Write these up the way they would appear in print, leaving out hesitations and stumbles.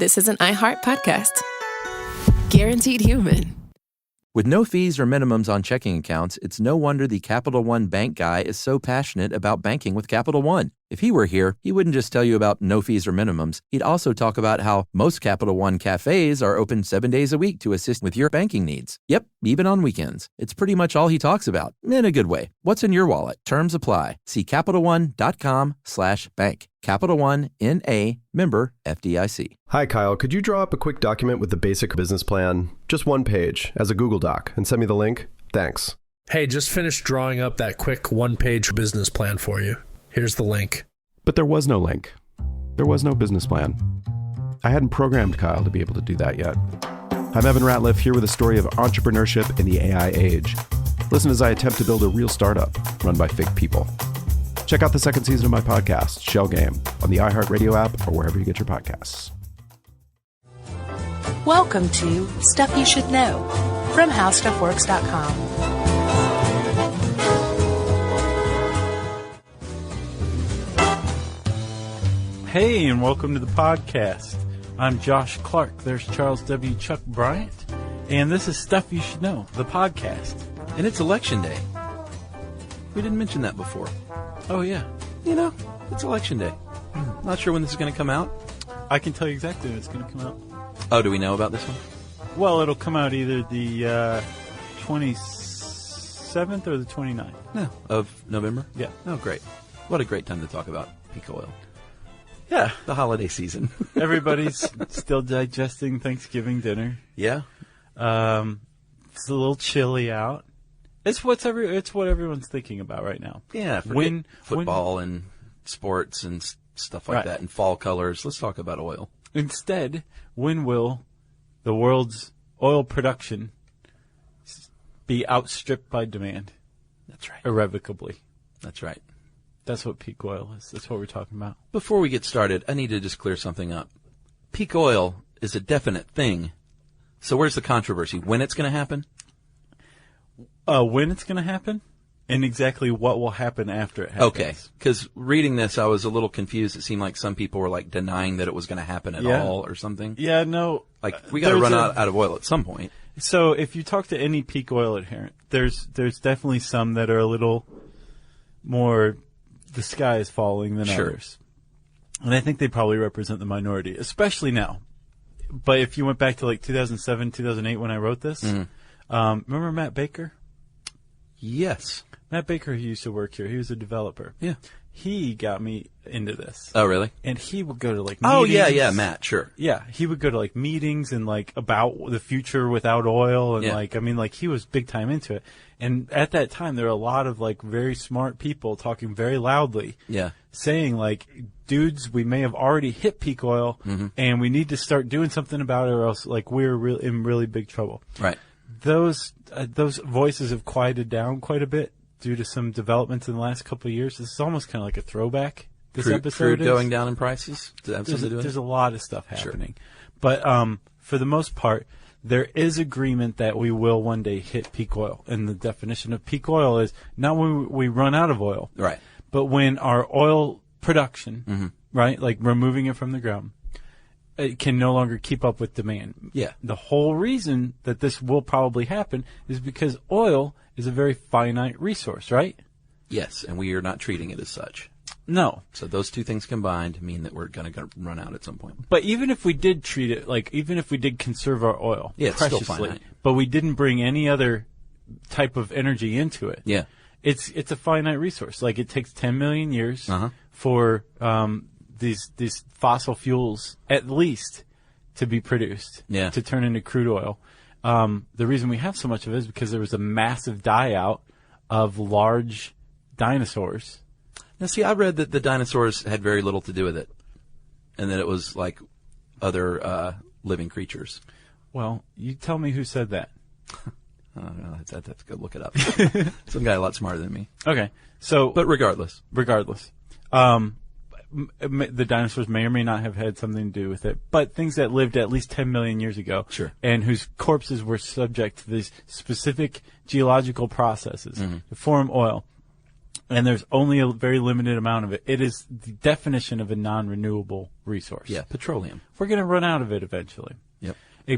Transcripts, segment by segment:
this is an iHeart podcast. Guaranteed human. With no fees or minimums on checking accounts, it's no wonder the Capital One bank guy is so passionate about banking with Capital One. If he were here, he wouldn't just tell you about no fees or minimums. He'd also talk about how most Capital One cafes are open 7 days a week to assist with your banking needs. Yep, even on weekends. It's pretty much all he talks about, in a good way. What's in your wallet? Terms apply. See CapitalOne.com/bank. Capital One, N.A., member FDIC. Hi, Kyle. Could you draw up a quick document with the basic business plan, just one page, as a Google Doc, and send me the link? Thanks. Hey, just finished drawing up that quick one-page business plan for you. Here's the link. But there was no link. There was no business plan. I hadn't programmed Kyle to be able to do that yet. I'm Evan Ratliff, here with a story of entrepreneurship in the AI age. Listen as I attempt to build a real startup run by fake people. Check out the second season of my podcast, Shell Game, on the iHeartRadio app or wherever you get your podcasts. Welcome to Stuff You Should Know from HowStuffWorks.com. Hey, and welcome to the podcast. I'm Josh Clark. There's Charles W. Chuck Bryant. And this is Stuff You Should Know, the podcast. And it's election day. We didn't mention that before. Oh, yeah. You know, it's election day. Not sure when this is going to come out. I can tell you exactly when it's going to come out. Oh, do we know about this one? Well, it'll come out either the 27th or the 29th. No. Of November? Yeah. Oh, great. What a great time to talk about peak oil. Yeah. The holiday season. Everybody's still digesting Thanksgiving dinner. Yeah. It's a little chilly out. It's what everyone's thinking about right now. Yeah, football and sports and stuff like that, and fall colors. Let's talk about oil. Instead, when will the world's oil production be outstripped by demand? That's right. Irrevocably. That's right. That's what peak oil is. That's what we're talking about. Before we get started, I need to just clear something up. Peak oil is a definite thing. So where's the controversy? When it's going to happen? When it's going to happen, and exactly what will happen after it happens. Okay, because reading this, I was a little confused. It seemed like some people were like denying that it was going to happen at all or something. Yeah, no. Like, we got to run out of oil at some point. So if you talk to any peak oil adherent, there's definitely some that are a little more the sky is falling than others. And I think they probably represent the minority, especially now. But if you went back to like 2007, 2008 when I wrote this, remember Matt Baker? Yes. Matt Baker, who used to work here, he was a developer. Yeah. He got me into this. Oh, really? And he would go to like meetings. Oh, yeah, Matt, sure. Yeah, he would go to like meetings and like about the future without oil and he was big time into it. And at that time, there were a lot of like very smart people talking very loudly. Yeah. Saying like, dudes, we may have already hit peak oil and we need to start doing something about it or else like we're in really big trouble. Right. Those voices have quieted down quite a bit due to some developments in the last couple of years. This is almost kind of like a throwback. This episode crude going down in prices? Does that have something to do with it? There's a lot of stuff happening. Sure. But for the most part, there is agreement that we will one day hit peak oil. And the definition of peak oil is not when we run out of oil, right? But when our oil production, right, like removing it from the ground, it can no longer keep up with demand. Yeah. The whole reason that this will probably happen is because oil is a very finite resource, right? Yes, and we are not treating it as such. No. So those two things combined mean that we're going to run out at some point. But even if we did treat it, like even if we did conserve our oil it's preciously, still finite. But we didn't bring any other type of energy into it. Yeah. It's a finite resource. Like it takes 10 million years for these fossil fuels at least to be produced, to turn into crude oil. The reason we have so much of it is because there was a massive die-out of large dinosaurs. Now, see, I read that the dinosaurs had very little to do with it, and that it was like other living creatures. Well, you tell me who said that. I don't know. I'd have to go look it up. Some guy a lot smarter than me. Okay. So, but regardless. The dinosaurs may or may not have had something to do with it, but things that lived at least 10 million years ago, and whose corpses were subject to these specific geological processes to form oil, And there's only a very limited amount of it. It is the definition of a non-renewable resource. Yeah, petroleum. We're going to run out of it eventually. Yep.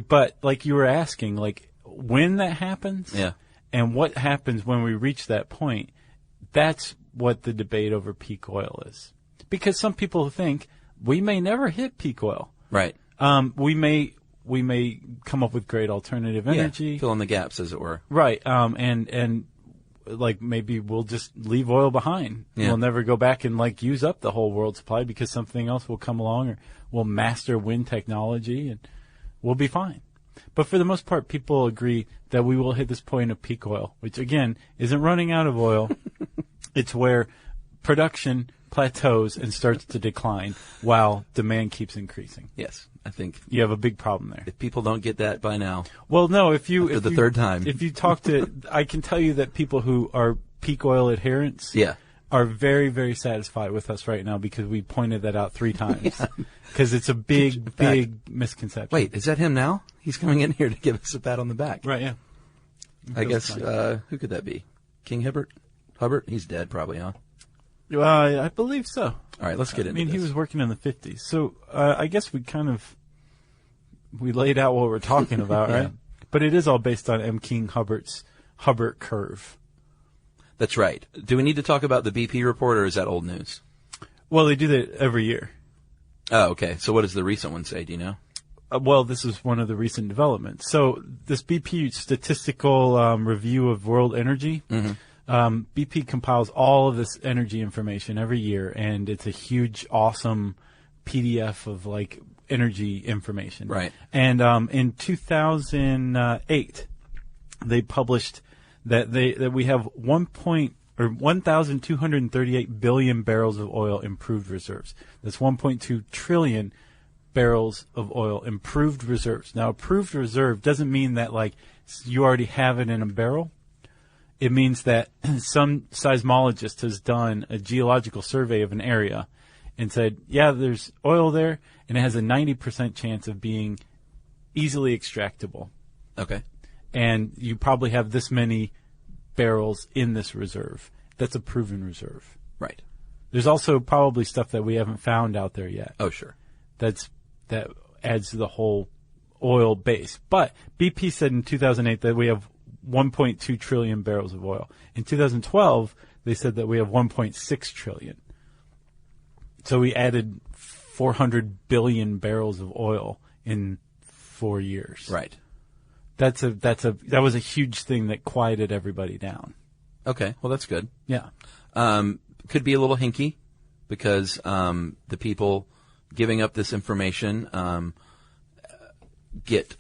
But like you were asking, like when that happens and what happens when we reach that point, that's what the debate over peak oil is. Because some people think we may never hit peak oil. Right. We may come up with great alternative energy. Fill in the gaps, as it were. Right. And like maybe we'll just leave oil behind. Yeah. We'll never go back and like use up the whole world supply because something else will come along, or we'll master wind technology and we'll be fine. But for the most part, people agree that we will hit this point of peak oil, which again isn't running out of oil. It's where production plateaus and starts to decline while demand keeps increasing. Yes, I think You have a big problem there. if people don't get that by now, Well, no, if you After if the you- third time. if you talk to, I can tell you that people who are peak oil adherents, Yeah. are very, very satisfied with us right now because we pointed that out 3 times. Because it's a big, big misconception. wait, is that him now? He's coming in here to give us a pat on the back. Right? Yeah. I guess, who could that be? King Hubbard? He's dead probably, huh? I believe so. All right, let's get into I mean, this. he was working in the 50s. So I guess we laid out what we're talking about, Yeah. right? But it is all based on M. King Hubbard's Hubbard curve. That's right. Do we need to talk about the BP report, or is that old news? Well, they do that every year. Oh, okay. So what does the recent one say? Do you know? Well, this is one of the recent developments. So this BP statistical review of world energy, BP compiles all of this energy information every year, and it's a huge, awesome PDF of like energy information. Right. And in 2008, they published that we have 1,238 billion barrels of oil improved reserves. That's 1.2 trillion barrels of oil improved reserves. Now, approved reserve doesn't mean that like you already have it in a barrel. It means that some seismologist has done a geological survey of an area and said, yeah, there's oil there, and it has a 90% chance of being easily extractable. Okay. And you probably have this many barrels in this reserve. That's a proven reserve. Right. There's also probably stuff that we haven't found out there yet. Oh, sure. That adds to the whole oil base. But BP said in 2008 that we have 1.2 trillion barrels of oil. In 2012, they said that we have 1.6 trillion. So we added 400 billion barrels of oil in 4 years. Right. That was a huge thing that quieted everybody down. Okay. Well, that's good. Yeah. Could be a little hinky because the people giving up this information get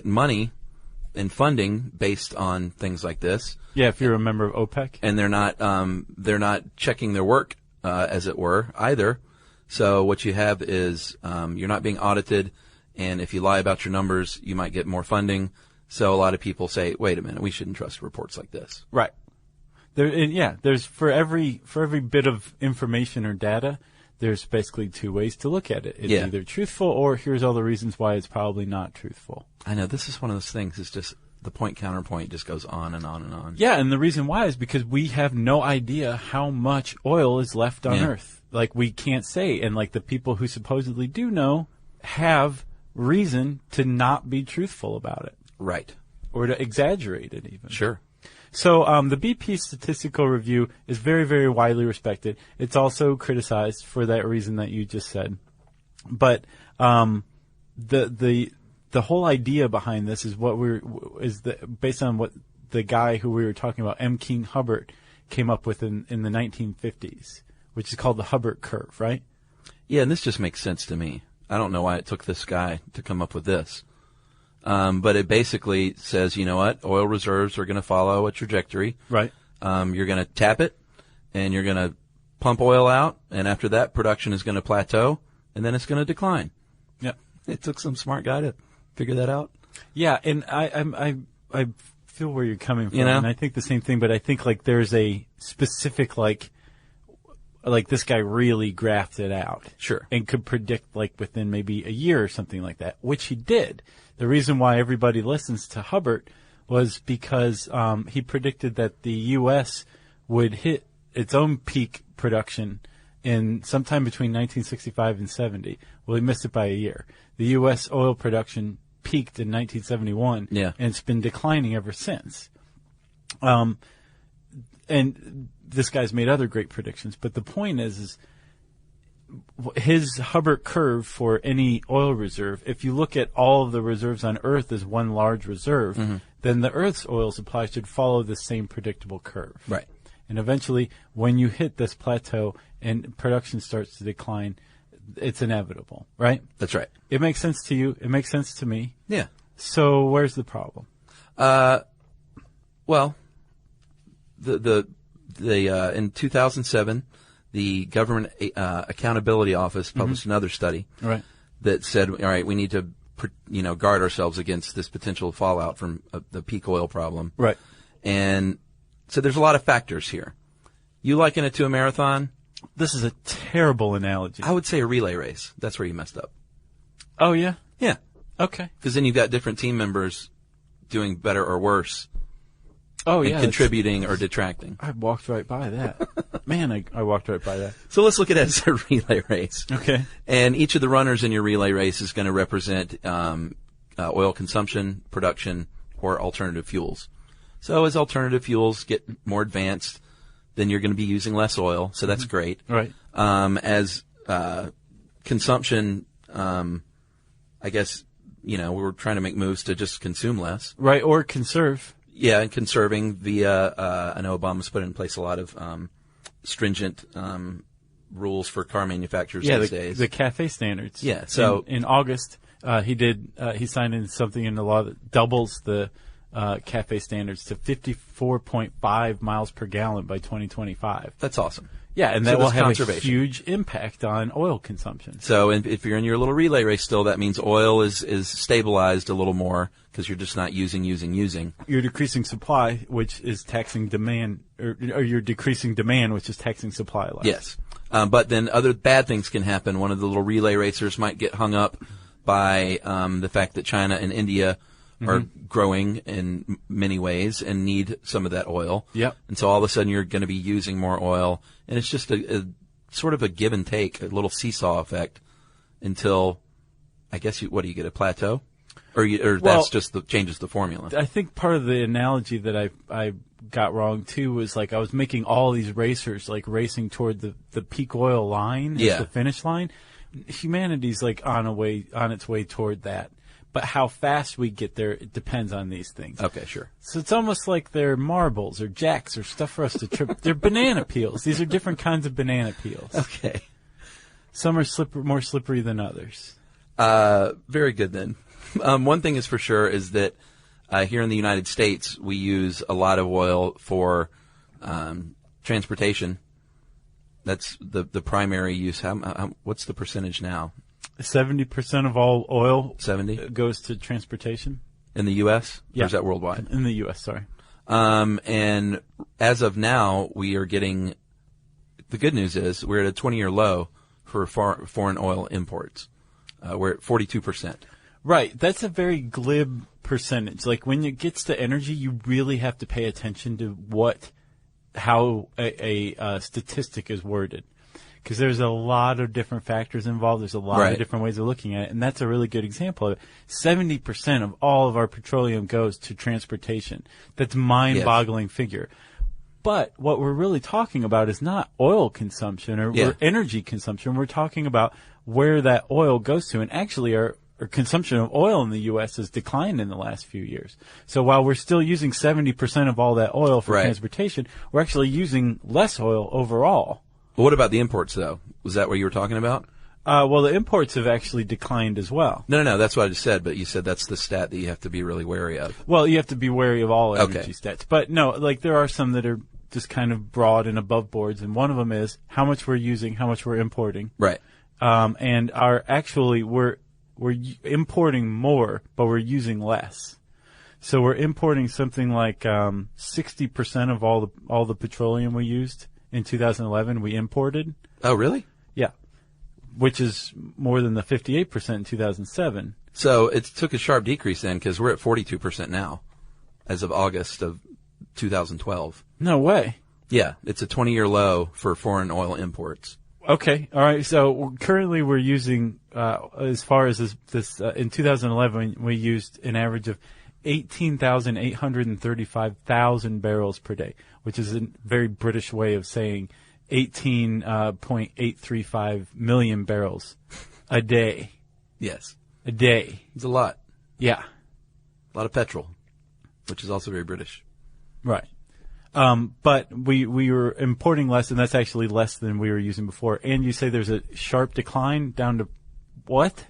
money and funding based on things like this. Yeah, if you're a member of OPEC. And they're not checking their work, as it were, either. So what you have is you're not being audited, and if you lie about your numbers, you might get more funding. So a lot of people say, wait a minute, we shouldn't trust reports like this. Right. There's for every bit of information or data, there's basically 2 ways to look at it. It's either truthful or here's all the reasons why it's probably not truthful. I know, this is one of those things, it's just the point counterpoint just goes on and on and on. Yeah, and the reason why is because we have no idea how much oil is left on Earth. Like, we can't say, and like the people who supposedly do know have reason to not be truthful about it. Right. Or to exaggerate it even. Sure. So the BP statistical review is very, very widely respected. It's also criticized for that reason that you just said. But the whole idea behind this is based on what the guy who we were talking about, M. King Hubbard, came up with in the 1950s, which is called the Hubbard curve, right? Yeah, and this just makes sense to me. I don't know why it took this guy to come up with this. But it basically says, you know what, oil reserves are going to follow a trajectory. Right. You're going to tap it, and you're going to pump oil out, and after that, production is going to plateau, and then it's going to decline. Yeah. It took some smart guy to figure that out. Yeah, and I feel where you're coming from, You know? and I think the same thing, but I think like there's a specific like this guy really graphed it out. Sure. And could predict like within maybe a year or something like that, which he did. The reason why everybody listens to Hubbard was because he predicted that the U.S. would hit its own peak production in sometime between 1965 and 70. Well, he missed it by a year. The U.S. oil production peaked in 1971, Yeah. and it's been declining ever since. And this guy's made other great predictions, but the point is his Hubbert curve for any oil reserve, if you look at all of the reserves on Earth as one large reserve, then the Earth's oil supply should follow the same predictable curve. Right. And eventually, when you hit this plateau and production starts to decline, it's inevitable, right? That's right. It makes sense to you. It makes sense to me. Yeah. So where's the problem? Well, in 2007, the Government Accountability Office published another study Right. that said, all right, we need to, guard ourselves against this potential fallout from the peak oil problem. Right. And so there's a lot of factors here. You liken it to a marathon? This is a terrible analogy. I would say a relay race. That's where you messed up. Oh, yeah? Yeah. Okay. Because then you've got different team members doing better or worse. Oh, and yeah. contributing or detracting. I walked right by that. Man, I walked right by that. So let's look at it as a relay race. Okay. And each of the runners in your relay race is going to represent oil consumption, production, or alternative fuels. So as alternative fuels get more advanced, then you're going to be using less oil, so that's great. Right. As consumption, I guess, we're trying to make moves to just consume less. Right, or conserve. Yeah, and conserving via, I know Obama's put in place a lot of stringent rules for car manufacturers these days. The CAFE standards. Yeah, so in August, he signed in something in the law that doubles the CAFE standards to 54.5 miles per gallon by 2025. That's awesome. Yeah, and So that will that's have a huge impact on oil consumption. So if you're in your little relay race still, that means oil is stabilized a little more because you're just not using. You're decreasing supply, which is taxing demand, or you're decreasing demand, which is taxing supply less. Yes. But then other bad things can happen. One of the little relay racers might get hung up by the fact that China and India are growing in many ways and need some of that oil. Yep. And so all of a sudden you're going to be using more oil. And it's just a sort of a give and take, a little seesaw effect until, I guess, what do you get, a plateau? Or that's just changes the formula? I think part of the analogy that I got wrong, too, was like I was making all these racers like racing toward the peak oil line, Yeah. the finish line. Humanity's like on its way toward that. But how fast we get there, it depends on these things. Okay, sure. So it's almost like they're marbles or jacks or stuff for us to trip. They're banana peels. These are different kinds of banana peels. Okay. Some are more slippery than others. Very good then. One thing is for sure is that here in the United States, we use a lot of oil for transportation. That's the primary use. What's the percentage now? 70% of all oil 70 goes to transportation. In the U.S.? Yeah. Or is that worldwide? In the U.S., sorry. And as of now, we are getting, the good news is we're at a 20-year low for foreign oil imports. We're at 42%. Right. That's a very glib percentage. Like when it gets to energy, you really have to pay attention to how a statistic is worded. Because there's a lot of different factors involved. There's a lot of different ways of looking at it. And that's a really good example of it. 70% of all of our petroleum goes to transportation. That's a mind-boggling figure. But what we're really talking about is not oil consumption or energy consumption. We're talking about where that oil goes to. And actually, our consumption of oil in the U.S. has declined in the last few years. So while we're still using 70% of all that oil for transportation, we're actually using less oil overall. Well, what about the imports, though? Was that what you were talking about? Well, the imports have actually declined as well. No, that's what I just said, but you said that's the stat that you have to be really wary of. Well, you have to be wary of all energy stats. But no, like there are some that are just kind of broad and above boards, and one of them is how much we're using, how much we're importing. Right. And we're importing more, but we're using less. So we're importing something like 60% of all the petroleum we used. In 2011, we imported. Oh, really? Yeah. Which is more than the 58% in 2007. So it took a sharp decrease then because we're at 42% now as of August of 2012. No way. Yeah, it's a 20-year low for foreign oil imports. Okay, all right. So currently we're using, as far as this in 2011, we used an average of 18,835,000 barrels per day, which is a very British way of saying 18.835 million barrels a day. Yes. A day. It's a lot. Yeah. A lot of petrol, which is also very British. Right. But we were importing less, and that's actually less than we were using before. And you say there's a sharp decline down to what?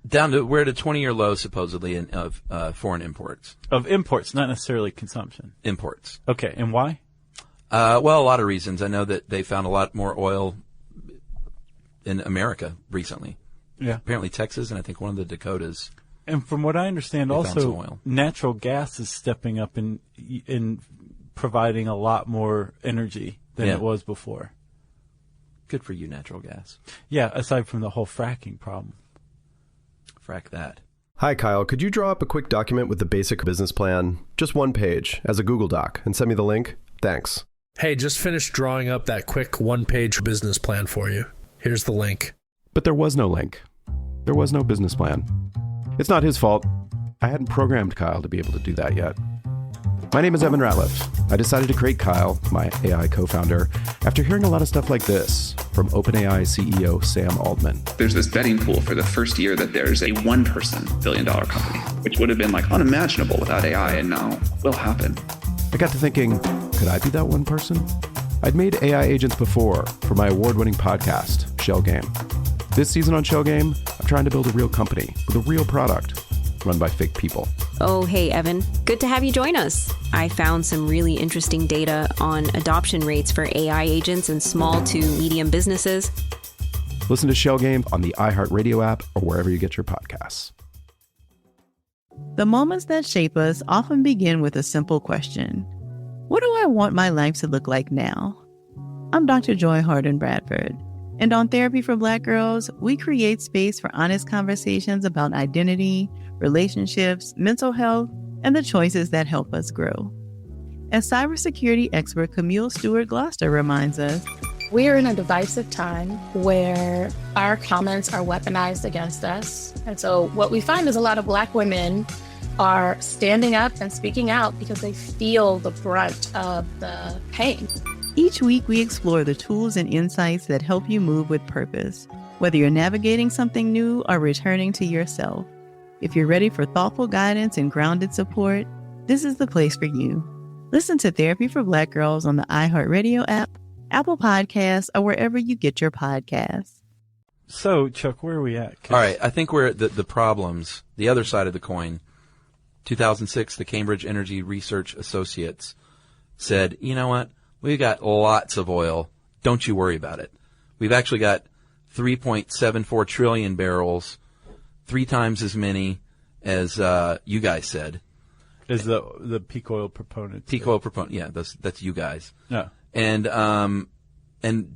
We're at a 20-year low, supposedly, of foreign imports. Of imports, not necessarily consumption. Imports. Okay, and why? Well, a lot of reasons. I know that they found a lot more oil in America recently. Yeah. Apparently Texas and I think one of the Dakotas. And from what I understand, also natural gas is stepping up in providing a lot more energy than it was before. Good for you, natural gas. Yeah, aside from the whole fracking problem. Frack that. Hi, Kyle. Could you draw up a quick document with the basic business plan, just one page, as a Google Doc, and send me the link? Thanks. Hey, just finished drawing up that quick one-page business plan for you. Here's the link. But there was no link. There was no business plan. It's not his fault. I hadn't programmed Kyle to be able to do that yet. My name is Evan Ratliff. I decided to create Kyle, my AI co-founder, after hearing a lot of stuff like this from OpenAI CEO Sam Altman. There's this betting pool for the first year that there's a one-person billion-dollar company, which would have been like unimaginable without AI, and now will happen. I got to thinking, could I be that one person? I'd made AI agents before for my award-winning podcast, Shell Game. This season on Shell Game, I'm trying to build a real company with a real product run by fake people. Oh, hey, Evan. Good to have you join us. I found some really interesting data on adoption rates for AI agents in small to medium businesses. Listen to Shell Game on the iHeartRadio app or wherever you get your podcasts. The moments that shape us often begin with a simple question. What do I want my life to look like now? I'm Dr. Joy Harden Bradford, and on Therapy for Black Girls, we create space for honest conversations about identity, relationships, mental health, and the choices that help us grow. As cybersecurity expert Camille Stewart-Gloucester reminds us, we are in a divisive time where our comments are weaponized against us. And so what we find is a lot of Black women are standing up and speaking out because they feel the brunt of the pain. Each week, we explore the tools and insights that help you move with purpose, whether you're navigating something new or returning to yourself. If you're ready for thoughtful guidance and grounded support, this is the place for you. Listen to Therapy for Black Girls on the iHeartRadio app, Apple Podcasts, or wherever you get your podcasts. So, Chuck, where are we at? All right, I think we're at the problems, the other side of the coin. 2006, the Cambridge Energy Research Associates said, you know what? We've got lots of oil. Don't you worry about it. We've actually got 3.74 trillion barrels, 3 times as many as you guys said. As the peak oil proponents. Peak oil proponent, yeah, that's you guys. Yeah. And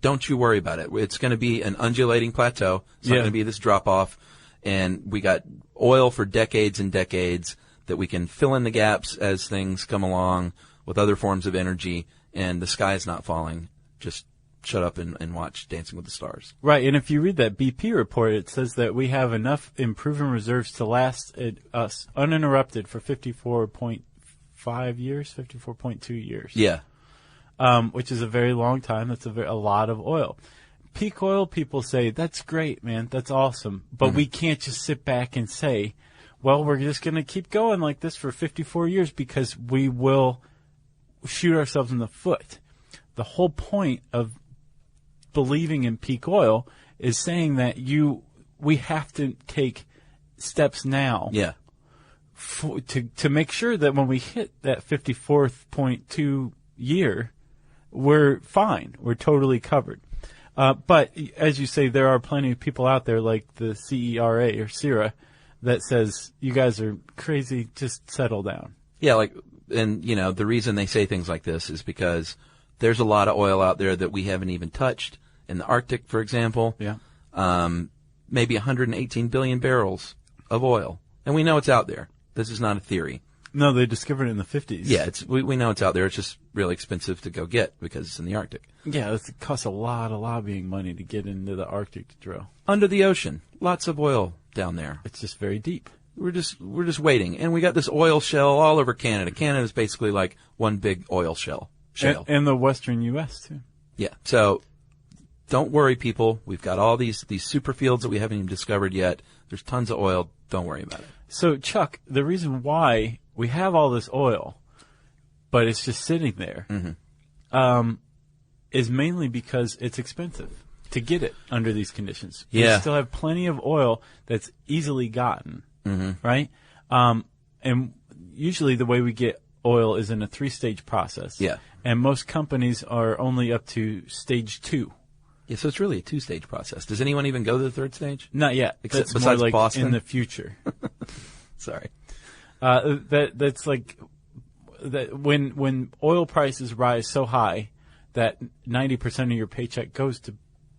don't you worry about it. It's going to be an undulating plateau. It's not going to be this drop off. And we got oil for decades and decades that we can fill in the gaps as things come along with other forms of energy. And the sky is not falling. Just shut up and watch Dancing with the Stars. Right, and if you read that BP report, it says that we have enough proven reserves to last us uninterrupted for 54.5 years, 54.2 years. Yeah. Which is a very long time. That's a lot of oil. Peak oil people say, that's great, man. That's awesome. But we can't just sit back and say, well, we're just going to keep going like this for 54 years because we will shoot ourselves in the foot. The whole point of believing in peak oil is saying that we have to take steps now. Yeah. To make sure that when we hit that 54.2 year, we're fine. We're totally covered. But as you say, there are plenty of people out there like the CERA or CERA that says, you guys are crazy, just settle down. Yeah, and the reason they say things like this is because there's a lot of oil out there that we haven't even touched. In the Arctic, for example, maybe 118 billion barrels of oil. And we know it's out there. This is not a theory. No, they discovered it in the 50s. Yeah, we know it's out there. It's just really expensive to go get because it's in the Arctic. Yeah, it costs a lot of lobbying money to get into the Arctic to drill. Under the ocean, lots of oil down there. It's just very deep. We're just waiting, and we got this oil shell all over Canada. Canada is basically like one big oil shell. And the western U.S. too. Yeah. So don't worry, people. We've got all these super fields that we haven't even discovered yet. There's tons of oil. Don't worry about it. So, Chuck, the reason why we have all this oil, but it's just sitting there, is mainly because it's expensive to get it under these conditions. Yeah. We still have plenty of oil that's easily gotten, right? And usually the way we get oil is in a 3-stage process. Yeah. And most companies are only up to stage 2. Yeah, so it's really a 2-stage process. Does anyone even go to the 3rd stage? Not yet. Except That's besides more like Boston? in the future. Sorry. That's like that when oil prices rise so high that 90% of your paycheck goes to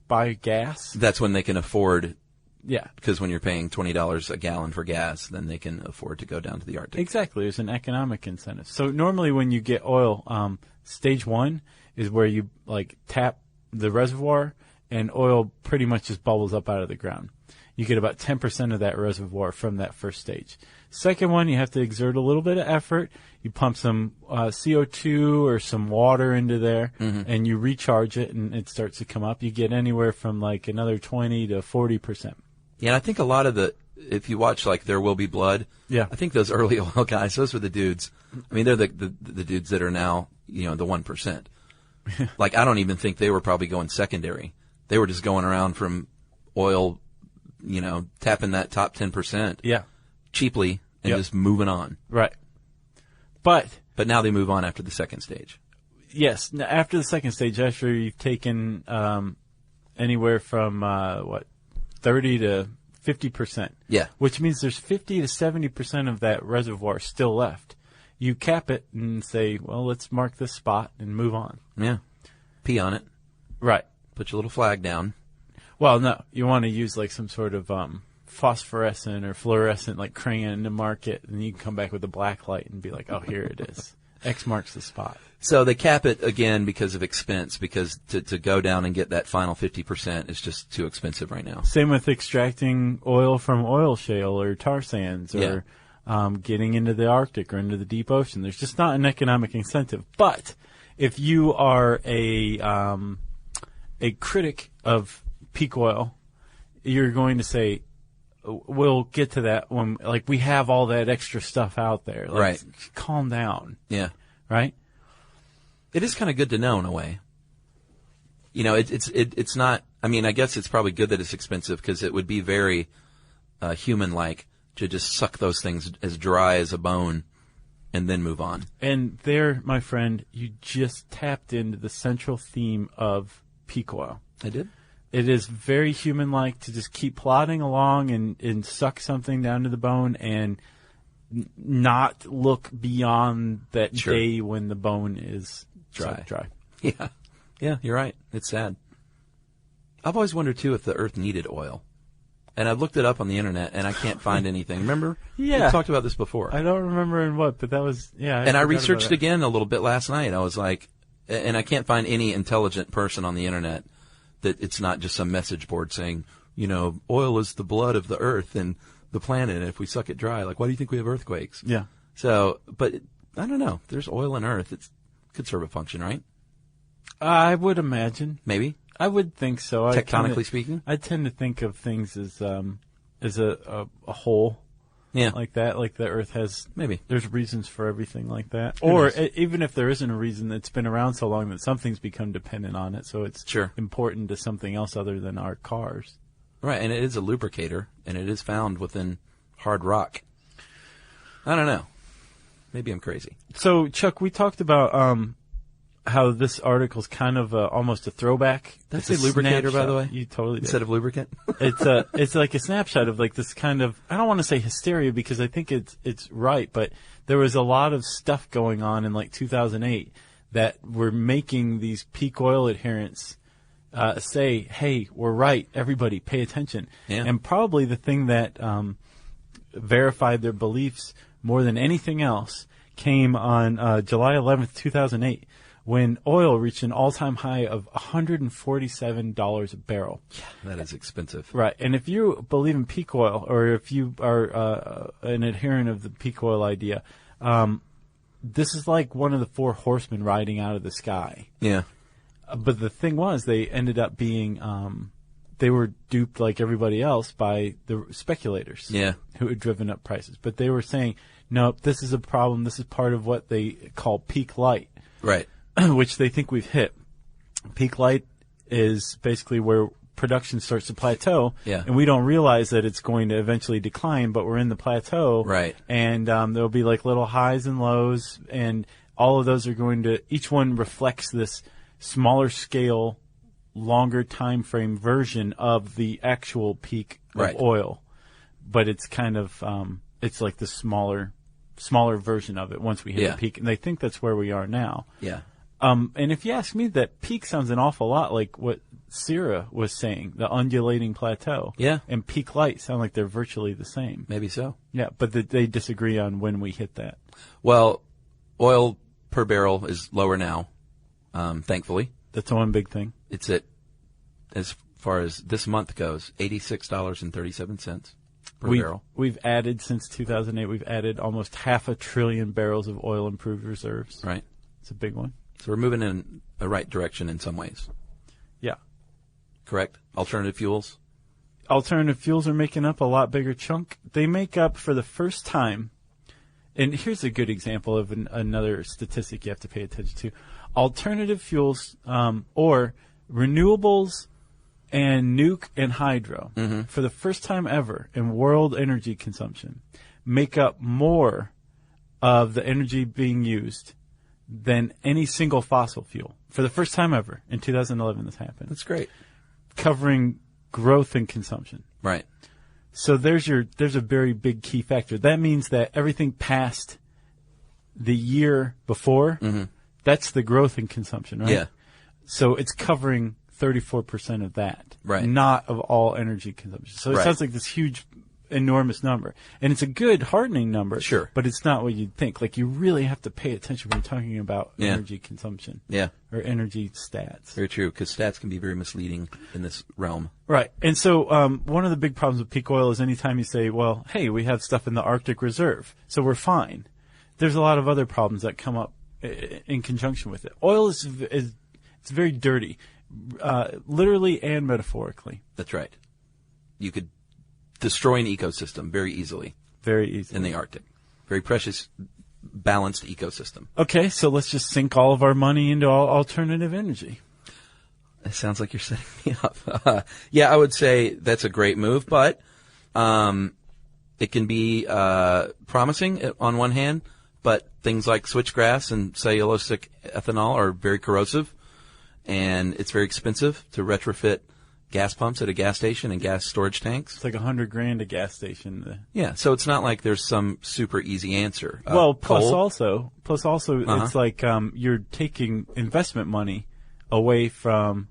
buy gas. That's when they can afford. Yeah. Because when you're paying $20 a gallon for gas, then they can afford to go down to the Arctic. Exactly. There's an economic incentive. So normally when you get oil, stage 1 is where you like tap the reservoir and oil pretty much just bubbles up out of the ground. You get about 10% of that reservoir from that first stage. Second one, you have to exert a little bit of effort. You pump some CO2 or some water into there, and you recharge it, and it starts to come up. You get anywhere from like another 20 to 40%. Yeah, and I think a lot of if you watch like There Will Be Blood, yeah, I think those early oil guys, those were the dudes. I mean, they're the dudes that are now, the 1%. Like, I don't even think they were probably going secondary. They were just going around from oil, tapping that top 10%. Yeah. Cheaply and just moving on. Right. But now they move on after the 2nd stage. Yes. After the 2nd stage, after you've taken anywhere from, 30 to 50%. Yeah. Which means there's 50 to 70% of that reservoir still left. You cap it and say, well, let's mark this spot and move on. Yeah. Pee on it. Right. Put your little flag down. Well, no. You want to use like some sort of phosphorescent or fluorescent like crayon to mark it, and you can come back with a black light and be like, oh, here it is. X marks the spot. So they cap it again because of expense, because to go down and get that final 50% is just too expensive right now. Same with extracting oil from oil shale or tar sands or getting into the Arctic or into the deep ocean. There's just not an economic incentive. But if you are a critic of peak oil, you're going to say, we'll get to that when, like, we have all that extra stuff out there. Like, right. Calm down. Yeah. Right? It is kind of good to know in a way. It's not, I mean, I guess it's probably good that it's expensive because it would be very human-like to just suck those things as dry as a bone and then move on. And there, my friend, you just tapped into the central theme of peak oil. I did? It is very human-like to just keep plodding along and suck something down to the bone and not look beyond that day when the bone is dry. Yeah. Yeah, you're right. It's sad. I've always wondered, too, if the Earth needed oil. And I've looked it up on the Internet, and I can't find anything. Remember? Yeah. We talked about this before. I don't remember in what, but that was, And I researched again a little bit last night. I was like, and I can't find any intelligent person on the Internet that it's not just some message board saying, oil is the blood of the Earth and the planet, and if we suck it dry, like, why do you think we have earthquakes? Yeah. So, but I don't know. There's oil in Earth. It could serve a function, right? I would imagine. Maybe. I would think so. Tectonically speaking? I tend to think of things as a whole. Yeah. Like that, like the Earth has. Maybe. There's reasons for everything like that. Or even if there isn't a reason, it's been around so long that something's become dependent on it, so it's important to something else other than our cars. Right, and it is a lubricator, and it is found within hard rock. I don't know. Maybe I'm crazy. So, Chuck, we talked about how this article's kind of almost a throwback. That's a lubricator, snapshot. By the way? You totally did. Instead of lubricant? It's like a snapshot of like this kind of, I don't want to say hysteria because I think it's right, but there was a lot of stuff going on in like 2008 that were making these peak oil adherents say, hey, we're right, everybody pay attention. Yeah. And probably the thing that verified their beliefs more than anything else came on July 11th, 2008, when oil reached an all-time high of $147 a barrel. Yeah, that is expensive. Right. And if you believe in peak oil, or if you are an adherent of the peak oil idea, this is like one of the four horsemen riding out of the sky. Yeah. But the thing was, they ended up being, they were duped like everybody else by the speculators who had driven up prices. But they were saying, no, this is a problem. This is part of what they call peak light. Right. Which they think we've hit. Peak light is basically where production starts to plateau, and we don't realize that it's going to eventually decline, but we're in the plateau. Right. And there'll be like little highs and lows, and all of those are going to, each one reflects this smaller scale, longer time frame version of the actual peak of oil. But it's kind of, it's like the smaller version of it once we hit the peak. And they think that's where we are now. Yeah. And if you ask me, that peak sounds an awful lot like what Sierra was saying, the undulating plateau. Yeah. And peak light sound like they're virtually the same. Maybe so. Yeah, but they disagree on when we hit that. Well, oil per barrel is lower now, thankfully. That's one big thing. It's at, as far as this month goes, $86.37 per barrel. We've added, since 2008, we've added almost 500 billion barrels of oil improved reserves. Right. It's a big one. So we're moving in the right direction in some ways. Yeah. Correct? Alternative fuels? Alternative fuels are making up a lot bigger chunk. They make up, for the first time, and here's a good example of another statistic you have to pay attention to. Alternative fuels, or renewables and nuke and hydro, for the first time ever in world energy consumption, make up more of the energy being used than any single fossil fuel. For the first time ever, in 2011, this happened. That's great. Covering growth and consumption. Right. So there's a very big key factor. That means that everything past the year before, that's the growth in consumption, right? Yeah. So it's covering 34% of that, right? Not of all energy consumption. So it sounds like this huge, enormous number. And it's a good, heartening number. Sure. But it's not what you'd think. Like, you really have to pay attention when you're talking about energy consumption. Yeah. Or energy stats. Very true, because stats can be very misleading in this realm. Right. And so one of the big problems with peak oil is anytime you say, well, hey, we have stuff in the Arctic Reserve, so we're fine. There's a lot of other problems that come up in conjunction with it. Oil is it's very dirty, literally and metaphorically. That's right. You could destroy an ecosystem very easily. Very easily. In the Arctic. Very precious, balanced ecosystem. Okay, so let's just sink all of our money into alternative energy. It sounds like you're setting me up. Yeah, I would say that's a great move, but it can be promising on one hand, but things like switchgrass and cellulosic ethanol are very corrosive, and it's very expensive to retrofit gas pumps at a gas station and gas storage tanks. It's like $100,000 a gas station. Yeah, so it's not like there's some super easy answer. Well, plus also, it's like you're taking investment money away from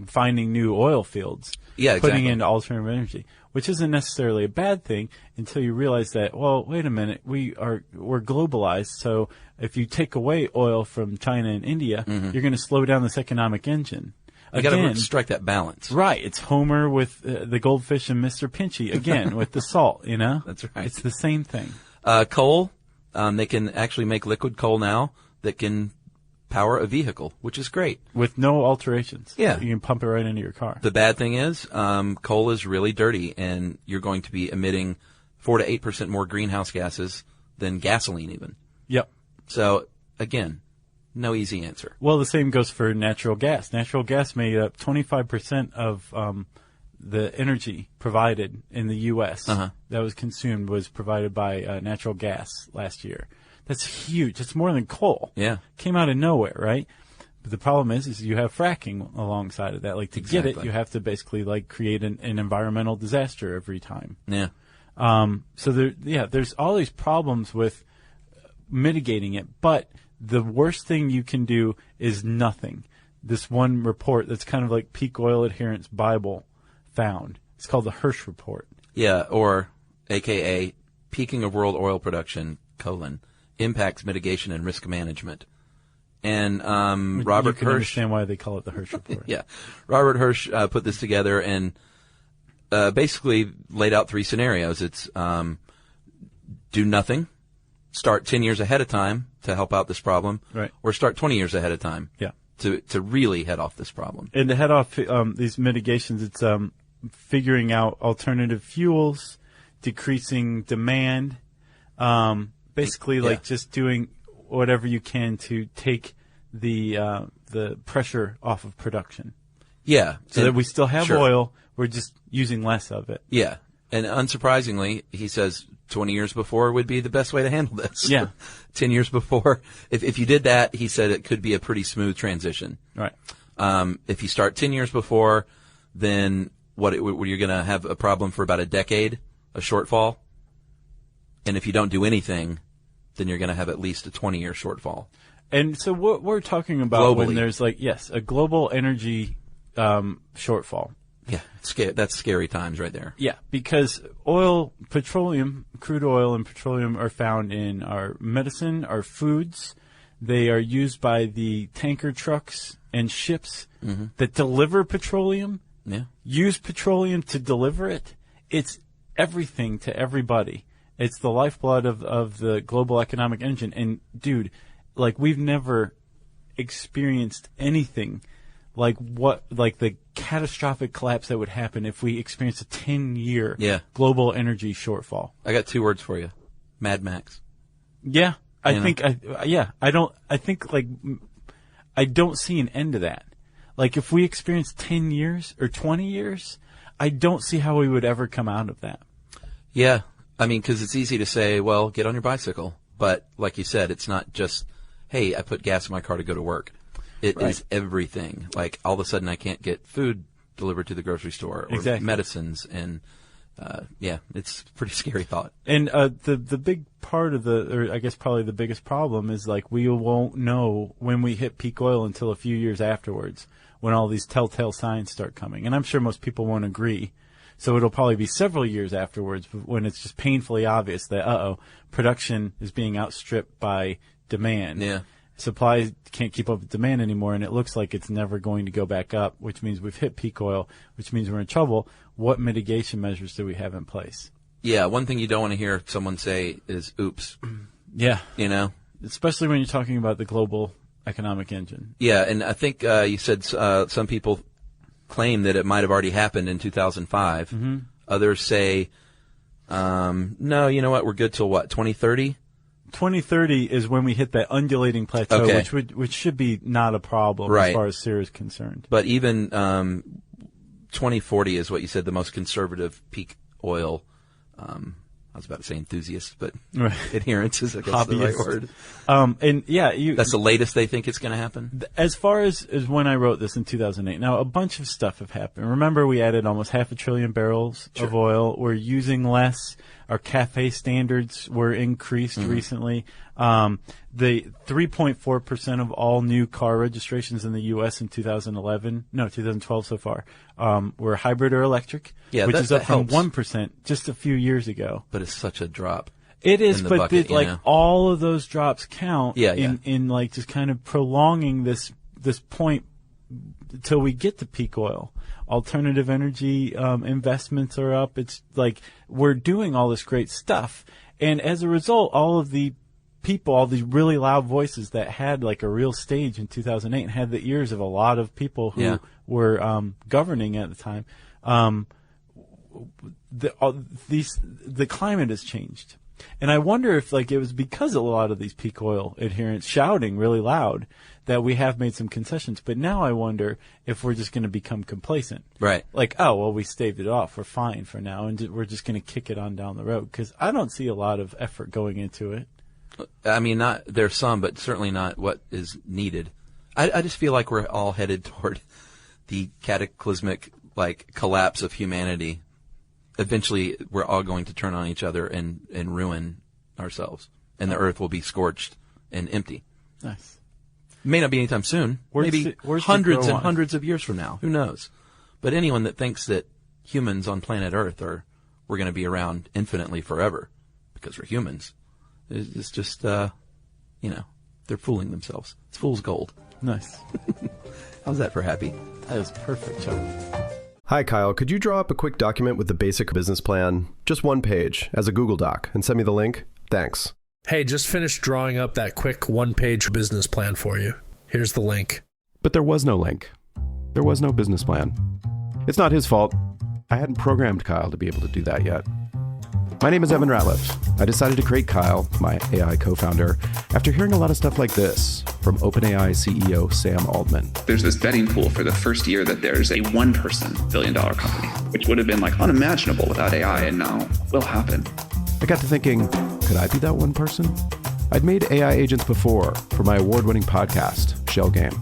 finding new oil fields, putting into alternative energy, which isn't necessarily a bad thing until you realize that, well, wait a minute, we're globalized, so if you take away oil from China and India, you're going to slow down this economic engine. You got to strike that balance. Right. It's Homer with the goldfish and Mr. Pinchy, again, with the salt, you know? That's right. It's the same thing. Coal, they can actually make liquid coal now that can power a vehicle, which is great. With no alterations. Yeah. You can pump it right into your car. The bad thing is coal is really dirty, and you're going to be emitting 4 to 8% more greenhouse gases than gasoline even. Yep. So, again, no easy answer. Well, the same goes for natural gas. Natural gas made up 25% of the energy provided in the U.S. That was consumed was provided by natural gas last year. That's huge. It's more than coal. Yeah. Came out of nowhere, right? But the problem is you have fracking alongside of that. Like, to get it, you have to basically, like, create an environmental disaster every time. Yeah. So there's all these problems with mitigating it, but the worst thing you can do is nothing. This one report that's kind of like peak oil adherence Bible found. It's called the Hirsch Report. Yeah, or AKA peaking of world oil production impacts mitigation and risk management. And Robert Hirsch, understand why they call it the Hirsch report. Yeah, Robert Hirsch put this together and basically laid out 3 scenarios. It's do nothing, start 10 years ahead of time to help out this problem, right, or start 20 years ahead of time, to really head off this problem. And to head off these mitigations, it's figuring out alternative fuels, decreasing demand, basically like just doing whatever you can to take the pressure off of production. Yeah. So that we still have oil, we're just using less of it. Yeah. And unsurprisingly, he says 20 years before would be the best way to handle this. Yeah. 10 years before. If you did that, he said it could be a pretty smooth transition. Right. If you start 10 years before, then you're going to have a problem for about a decade, a shortfall. And if you don't do anything, then you're going to have at least a 20-year shortfall. And so what we're talking about globally, when there's a global energy shortfall. Yeah, that's scary times right there. Yeah, because crude oil and petroleum are found in our medicine, our foods. They are used by the tanker trucks and ships that deliver petroleum, use petroleum to deliver it. It's everything to everybody. It's the lifeblood of the global economic engine. And, dude, we've never experienced anything like the catastrophic collapse that would happen if we experienced a 10-year global energy shortfall. I got 2 words for you. Mad Max. Yeah. I don't see an end to that. If we experience 10 years or 20 years, I don't see how we would ever come out of that. Yeah. I mean, because it's easy to say, well, get on your bicycle. But like you said, it's not just, hey, I put gas in my car to go to work. It is everything. All of a sudden I can't get food delivered to the grocery store or medicines. And, it's a pretty scary thought. And the big part of or I guess probably the biggest problem is we won't know when we hit peak oil until a few years afterwards, when all these telltale signs start coming. And I'm sure most people won't agree. So it'll probably be several years afterwards when it's just painfully obvious that, production is being outstripped by demand. Yeah. Supply can't keep up with demand anymore, and it looks like it's never going to go back up, which means we've hit peak oil, which means we're in trouble. What mitigation measures do we have in place? Yeah, one thing you don't want to hear someone say is, oops. Yeah. Especially when you're talking about the global economic engine. Yeah, and I think you said some people claim that it might have already happened in 2005. Mm-hmm. Others say, no, you know what, we're good till what, 2030? 2030 is when we hit that undulating plateau, which should be not a problem as far as CERA is concerned. But even 2040 is what you said, the most conservative peak oil. I was about to say enthusiasts, but adherents is, I guess, the right word. That's the latest they think it's going to happen? As far as when I wrote this in 2008. Now, a bunch of stuff have happened. Remember, we added almost 500 billion barrels of oil. We're using less. Our CAFE standards were increased recently. The 3.4% of all new car registrations in the U.S. in 2012 so far, were hybrid or electric, which is up from 1% just a few years ago. But it's such a drop. It is, but all of those drops count in just kind of prolonging this point till we get to peak oil. Alternative energy investments are up. It's we're doing all this great stuff. And as a result, all of the people, all these really loud voices that had a real stage in 2008 and had the ears of a lot of people who were governing at the time, the climate has changed. And I wonder if it was because of a lot of these peak oil adherents shouting really loud that we have made some concessions. But now I wonder if we're just going to become complacent. Right. We staved it off. We're fine for now. And we're just going to kick it on down the road. Because I don't see a lot of effort going into it. I mean, there's some, but certainly not what is needed. I just feel like we're all headed toward the cataclysmic, collapse of humanity. Eventually, we're all going to turn on each other and ruin ourselves. And the earth will be scorched and empty. Nice. It may not be anytime soon. Maybe hundreds and hundreds of years from now. Who knows? But anyone that thinks that humans on planet Earth we're going to be around infinitely forever because we're humans, It's just, they're fooling themselves. It's fool's gold. Nice. How's that for happy? That was perfect, Chuck. Hi, Kyle. Could you draw up a quick document with the basic business plan, just one page, as a Google Doc, and send me the link? Thanks. Hey, just finished drawing up that quick one-page business plan for you. Here's the link. But there was no link. There was no business plan. It's not his fault. I hadn't programmed Kyle to be able to do that yet. My name is Evan Ratliff. I decided to create Kyle, my AI co-founder, after hearing a lot of stuff like this from OpenAI CEO Sam Altman. There's this betting pool for the first year that there's a one-person billion-dollar company, which would have been like unimaginable without AI, and now will happen. I got to thinking, could I be that one person? I'd made AI agents before for my award-winning podcast, Shell Game.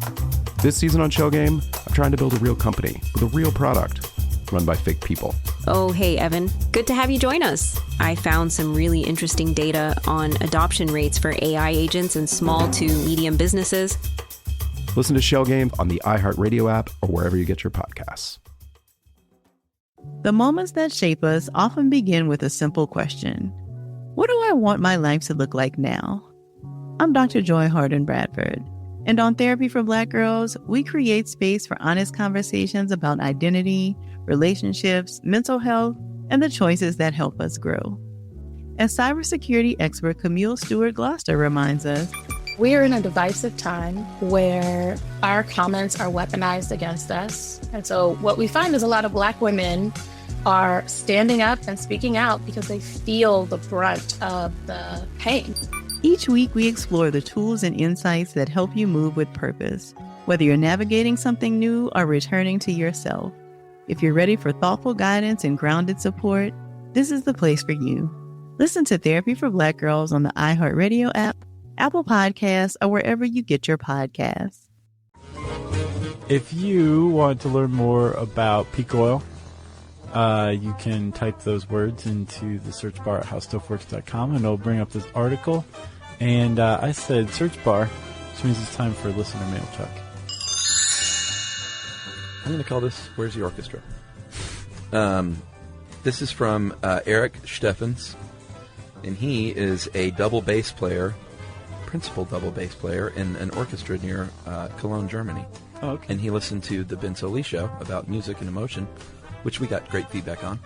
This season on Shell Game, I'm trying to build a real company with a real product run by fake people. Oh, hey, Evan. Good to have you join us. I found some really interesting data on adoption rates for AI agents in small to medium businesses. Listen to Shell Game on the iHeartRadio app or wherever you get your podcasts. The moments that shape us often begin with a simple question. What do I want my life to look like now? I'm Dr. Joy Harden Bradford, and on Therapy for Black Girls, we create space for honest conversations about identity, relationships, mental health, and the choices that help us grow. As cybersecurity expert Camille Stewart-Gloucester reminds us, we are in a divisive time where our comments are weaponized against us. And so what we find is a lot of Black women are standing up and speaking out because they feel the brunt of the pain. Each week we explore the tools and insights that help you move with purpose, whether you're navigating something new or returning to yourself. If you're ready for thoughtful guidance and grounded support, this is the place for you. Listen to Therapy for Black Girls on the iHeartRadio app, Apple Podcasts, or wherever you get your podcasts. If you want to learn more about peak oil, you can type those words into the search bar at howstuffworks.com and it'll bring up this article. And I said search bar, which means it's time for listener mail, Chuck. I'm going to call this Where's the Orchestra? This is from Eric Steffens, and he is a double bass player, principal double bass player in an orchestra near Cologne, Germany. Oh, okay. And he listened to the Ben Sollee show about music and emotion, which we got great feedback on.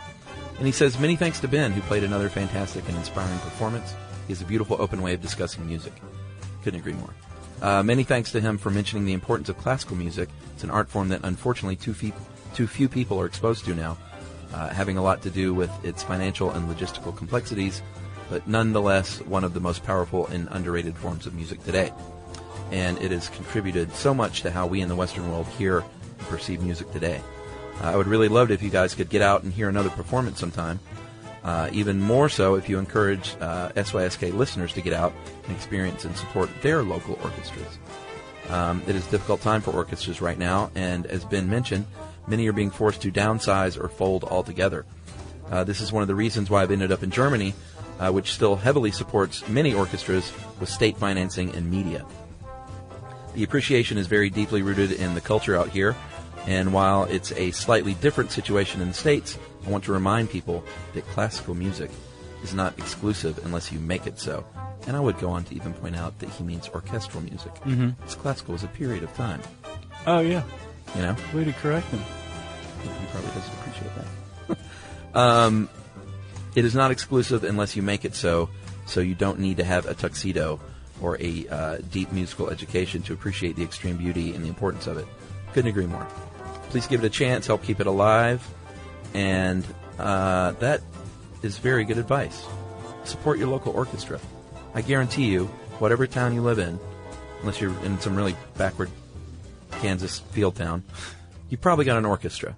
And he says, many thanks to Ben, who played another fantastic and inspiring performance. He has a beautiful, open way of discussing music. Couldn't agree more. Many thanks to him for mentioning the importance of classical music. It's an art form that unfortunately too few people are exposed to now, having a lot to do with its financial and logistical complexities, but nonetheless one of the most powerful and underrated forms of music today. And it has contributed so much to how we in the Western world hear and perceive music today. I would really love it if you guys could get out and hear another performance sometime. Even more so if you encourage SYSK listeners to get out and experience and support their local orchestras. It is a difficult time for orchestras right now, and as Ben mentioned, many are being forced to downsize or fold altogether. This is one of the reasons why I've ended up in Germany, which still heavily supports many orchestras with state financing and media. The appreciation is very deeply rooted in the culture out here, and while it's a slightly different situation in the States, I want to remind people that classical music is not exclusive unless you make it so. And I would go on to even point out that he means orchestral music. Mm-hmm. Because classical is a period of time. Oh, yeah. You know? Way to correct him. He probably doesn't appreciate that. It is not exclusive unless you make it so you don't need to have a tuxedo or a deep musical education to appreciate the extreme beauty and the importance of it. Couldn't agree more. Please give it a chance, help keep it alive, and that is very good advice. Support your local orchestra. I guarantee you, whatever town you live in, unless you're in some really backward Kansas field town, you probably got an orchestra.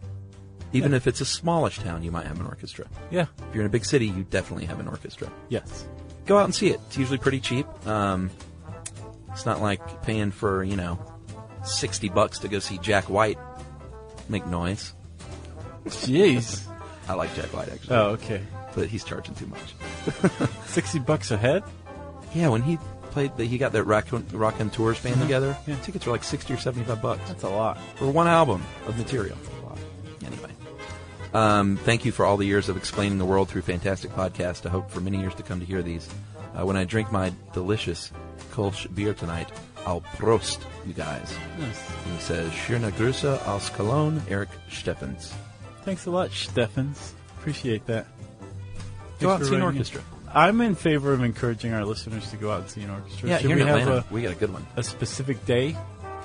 Even if it's a smallish town, you might have an orchestra. Yeah. If you're in a big city, you definitely have an orchestra. Yes. Go out and see it. It's usually pretty cheap. It's not like paying for, $60 to go see Jack White make noise. Jeez. I like Jack White, actually. Oh, okay. But he's charging too much. $60 a head? Yeah, when he played, he got that Rockin' Tours band together. Yeah. Tickets were like $60 or $75. That's a lot. For one album of material. A lot. Anyway. Thank you for all the years of explaining the world through fantastic podcasts. I hope for many years to come to hear these. When I drink my delicious Kolsch beer tonight, I'll prost you guys. Nice. And he says, Schöne Grüße aus Cologne, Eric Steffens. Thanks a lot, Steffens. Appreciate that. Go out and see an orchestra. I'm in favor of encouraging our listeners to go out and see an orchestra. Yeah, Should here we in Atlanta, have we got a good one. a specific day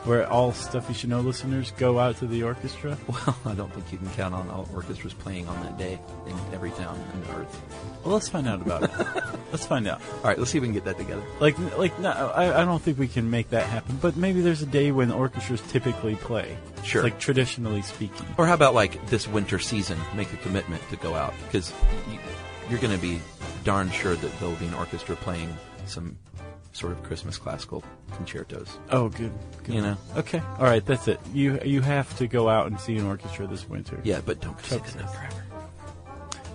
where all Stuff You Should Know listeners go out to the orchestra? Well, I don't think you can count on all orchestras playing on that day in every town on the earth. Well, let's find out about it. Let's find out. All right, let's see if we can get that together. No, I don't think we can make that happen. But maybe there's a day when orchestras typically play. Sure. Like traditionally speaking. Or how about like this winter season, make a commitment to go out because you're going to be darn sure that there'll be an orchestra playing some sort of Christmas classical concertos. Oh, good. You know? Okay. All right, that's it. You have to go out and see an orchestra this winter. Yeah, but don't go see the Nutcracker.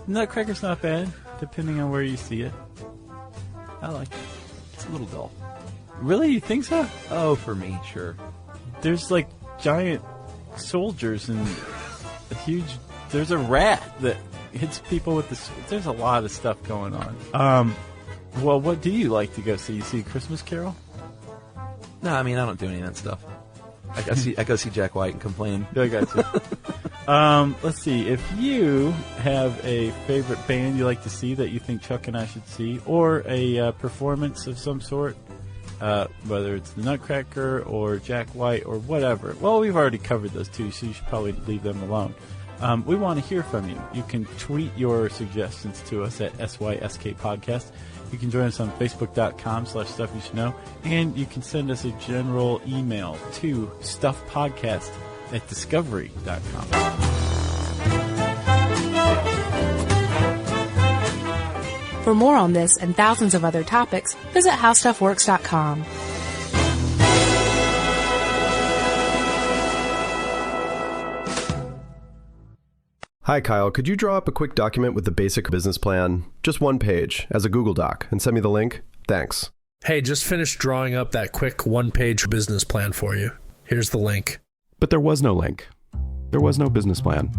Nutcracker's not bad, depending on where you see it. I like it. It's a little dull. Really? You think so? Oh, for me, sure. There's like giant soldiers and there's a rat that hits people with this. There's a lot of stuff going on. Well, what do you like to go see? You see Christmas Carol? No, I mean, I don't do any of that stuff. I go see Jack White and complain. I got you. Let's see. If you have a favorite band you like to see that you think Chuck and I should see, or a performance of some sort, whether it's the Nutcracker or Jack White or whatever. Well, we've already covered those two, so you should probably leave them alone. We want to hear from you. You can tweet your suggestions to us at SYSK Podcast. You can join us on Facebook.com/StuffYouShouldKnow. And you can send us a general email to StuffPodcast@Discovery.com. For more on this and thousands of other topics, visit HowStuffWorks.com. Hi, Kyle. Could you draw up a quick document with the basic business plan? Just one page, as a Google Doc, and send me the link? Thanks. Hey, just finished drawing up that quick one-page business plan for you. Here's the link. But there was no link. There was no business plan.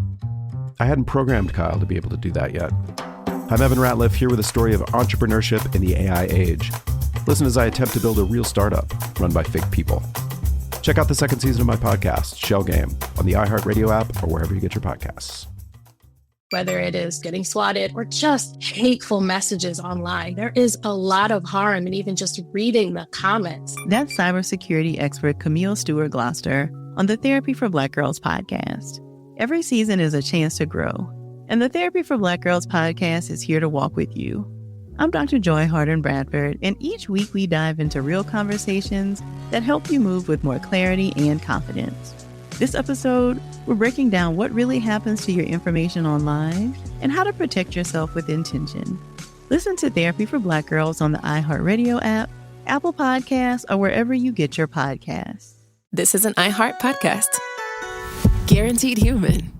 I hadn't programmed Kyle to be able to do that yet. I'm Evan Ratliff, here with a story of entrepreneurship in the AI age. Listen as I attempt to build a real startup run by fake people. Check out the second season of my podcast, Shell Game, on the iHeartRadio app or wherever you get your podcasts. Whether it is getting swatted or just hateful messages online, there is a lot of harm in even just reading the comments. That's cybersecurity expert Camille Stewart-Gloucester on the Therapy for Black Girls podcast. Every season is a chance to grow, and the Therapy for Black Girls podcast is here to walk with you. I'm Dr. Joy Harden-Bradford, and each week we dive into real conversations that help you move with more clarity and confidence. This episode, we're breaking down what really happens to your information online and how to protect yourself with intention. Listen to Therapy for Black Girls on the iHeartRadio app, Apple Podcasts, or wherever you get your podcasts. This is an iHeart podcast. Guaranteed human.